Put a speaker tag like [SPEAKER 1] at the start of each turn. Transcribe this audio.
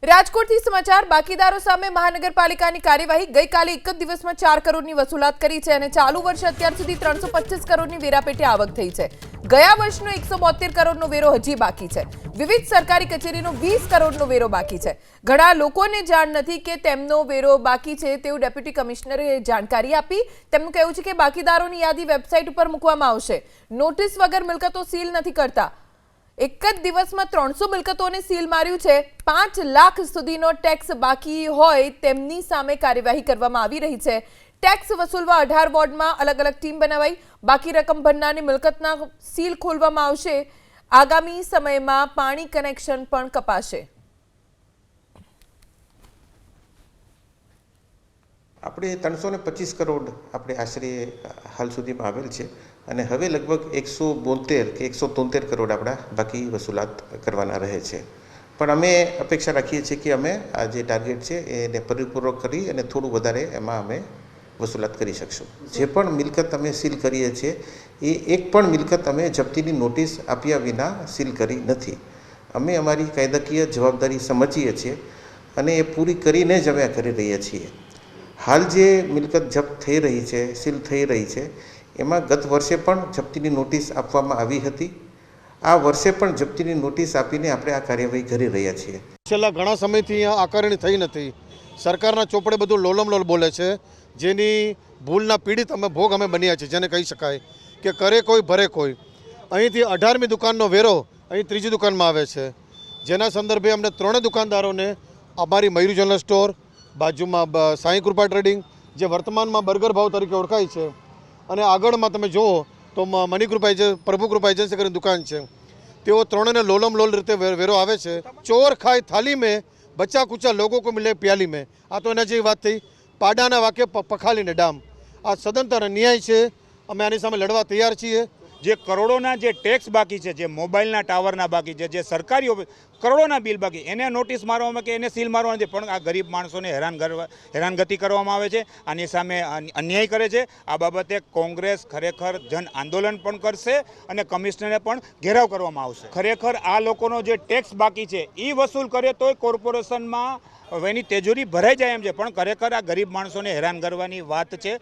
[SPEAKER 1] રાજકોટથી સમાચાર બાકીદારો સામે મહાનગરપાલિકાની કાર્યવાહી ગઈકાલે એક જ દિવસમાં 4 કરોડની વસૂલાત કરી છે અને ચાલુ વર્ષે અત્યાર સુધી 325 કરોડની વેરાપેટે આવક થઈ છે। ગયા વર્ષનો 172 કરોડનો વેરો હજી બાકી છે। વિવિધ સરકારી કચેરીનો 20 કરોડનો વેરો બાકી છે। ઘણા લોકોને જાણ નથી કે તેમનો વેરો બાકી છે તેવું ડેપ્યુટી કમિશનરે જાણકારી આપી। તેમનું કહેવું છે કે બાકીદારોની યાદી વેબસાઇટ ઉપર મૂકવામાં આવશે। નોટિસ વગર મિલકતો સીલ નથી કરતા। एक ज दिवस में 300 मिलकतों सील मार्यु छे। 5 लाख सुधीनो टेक्स बाकी होय तेमनी सामे कार्यवाही करवामां आवी रही छे। टेक्स वसूलवा 18 वोर्ड में अलग अलग टीम बनावाई। बाकी रकम भरनारनी मिलकतना सील खोलवामां आवशे। आगामी समय में पाणी कनेक्शन पण कपाशे।
[SPEAKER 2] આપણે 325 કરોડ આપણે આશરે હાલ સુધીમાં આવેલ છે અને હવે લગભગ 172 કે 173 કરોડ આપણા બાકી વસૂલાત કરવાના રહે છે। પણ અમે અપેક્ષા રાખીએ છીએ કે અમે આ જે ટાર્ગેટ છે એને પરિપૂર્ણ કરી અને થોડું વધારે એમાં અમે વસૂલાત કરી શકશું। જે પણ મિલકત અમે સીલ કરીએ છીએ એ એક પણ મિલકત અમે જપ્તીની નોટિસ આપ્યા વિના સીલ કરી નથી। અમે અમારી કાયદાકીય જવાબદારી સમજીએ છીએ અને એ પૂરી કરીને જ અમે આ કરી રહ્યા છીએ। हाल जे मिलकत जप्त थई रही है सील थई रही है एमां गत वर्षे पण जप्तीनी नोटिस आपवामां आवी हती। आ वर्षे पण जप्तीनी नोटिस आपीने आपणे आ कार्यवाही करी रह्या छीए।
[SPEAKER 3] छेल्ला घणा समयथी आकारणी थई नथी। सरकारना चोपड़े बधुं लोलमलोल बोले छे जेनी भूलना पीड़ित अमे भोग अमे बन्या छे। जेने कही शकाय के करे कोई भरे कोई। અહીંથી 18મી દુકાનનો વેરો અહીં ત્રીજી દુકાનમાં આવે છે। જેના સંદર્ભે અમને ત્રણે દુકાનદારોને અમારી મયુર જનરલ સ્ટોર बाजूमां साई कृपा ट्रेडिंग जे वर्तमान में बर्गर भाव तरीके ओळखाय छे अने आगळमां तमे जोवो तो मनी कृपा प्रभु कृपा एजेंसी करीने दुकान छे। तेओ त्रणेने लोलम लोल रीते वेरो आवे छे। चोर खाए थाली में बच्चा कुचा लोगों को मिले प्याली में। आ तो एना जेवी वात थई। पाडाना वाक्य पखालीने डाम। आ सदंतर अन्याय छे। अमे आनी सामे लड़वा तैयार छीए।
[SPEAKER 4] जे करोड़ोना जे टेक्स बाकी है, जे मोबाइलना टावरना बाकी है, जे सरकारी करोड़ोना बिल बाकी एने नोटिस मारवामां के एने सील मारवामां छे। पण आ गरीब माणसोने हैरानगति करवामां आवे छे। आनी सामे अन्याय करे छे। आ बाबते कांग्रेस खरेखर जन आंदोलन पण करशे अने कमिशनरे पण घेराव करवामां आवशे। खरेखर आ लोकोनो जे टेक्स बाकी छे ई वसूल करे तोय कोर्पोरेशनमां एनी तेजोरी भराई जाय एम छे। पण खरेखर आ गरीब माणसोने हैरान करवानी वात छे।